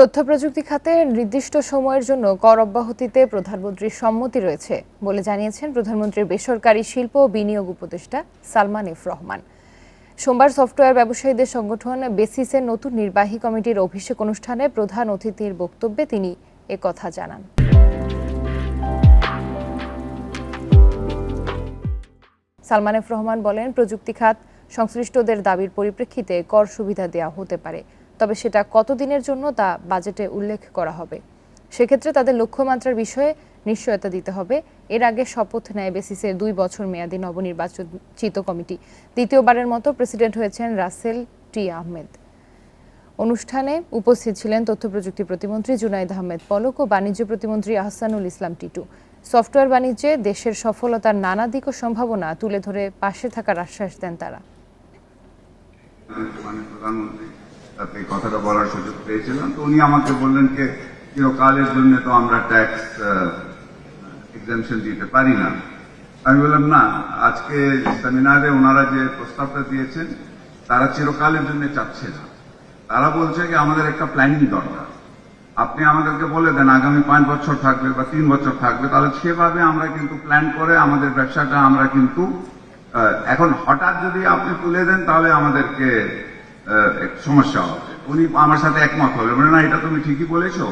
তথ্য প্রযুক্তি খাতে নির্দিষ্ট সময়ের জন্য কর অব্যাহতিতে প্রধানমন্ত্রীর সম্মতি রয়েছে বলে জানিয়েছেন প্রধানমন্ত্রীর বেসরকারি শিল্প ও বিনিয়োগ উপদেষ্টা সালমান এফ রহমান। সোমবার সফটওয়্যার ব্যবসায়ীদের সংগঠন বেসিসের নতুন নির্বাহী কমিটির অভিষেক অনুষ্ঠানে প্রধান অতিথির বক্তব্যে তিনি একথা জানান। সালমান এফ রহমান বলেন, প্রযুক্তি খাত সংশ্লিষ্টদের দাবির পরিপ্রেক্ষিতে কর সুবিধা দেওয়া হতে পারে, তবে সেটা কতদিনের জন্য তা বাজেটে উল্লেখ করা হবে। সেক্ষেত্রে তাদের লক্ষ্যমাত্রার বিষয়ে নিশ্চয়তা দিতে হবে। এর আগে শপথ নেয় বেসিসের 2 বছর মেয়াদী নবনির্বাচিত কমিটি। দ্বিতীয়বারের মতো প্রেসিডেন্ট হয়েছেন রাসেল টি আহমেদ। অনুষ্ঠানে উপস্থিত ছিলেন তথ্য প্রযুক্তি প্রতিমন্ত্রী জুনাইদ আহমেদ পলক ও বাণিজ্য প্রতিমন্ত্রী আহসানুল ইসলাম টিটু। সফটওয়্যার বাণিজ্যে দেশের সফলতার নানা দিক ও সম্ভাবনা তুলে ধরে পাশে থাকার আশ্বাস দেন তারা। তাতে কথাটা বলার সুযোগ পেয়েছিলাম, তো উনি আমাকে বললেন যে চিরকালের জন্য তো আমরা ট্যাক্স এক্সাম্পশন দিতে পারি না। আমি বললাম না, আজকে সেমিনারে ওনারা যে প্রস্তাবটা দিয়েছেন তারা চিরকালের জন্য চাচ্ছে না, তারা বলছে যে আমাদের একটা প্ল্যানিং দরকার। আপনি আমাদেরকে বলে দেন আগামী 5 বছর থাকবে বা 3 বছর থাকবে, তাহলে সেভাবে আমরা কিন্তু প্ল্যান করে আমাদের ব্যবসাটা আমরা কিন্তু এখন হঠাৎ যদি আপনি তুলে দেন তাহলে আমাদেরকে সমস্যা হবে। উনি আমার সাথে একমত হলেন, না এটা তুমি ঠিকই বলেছো,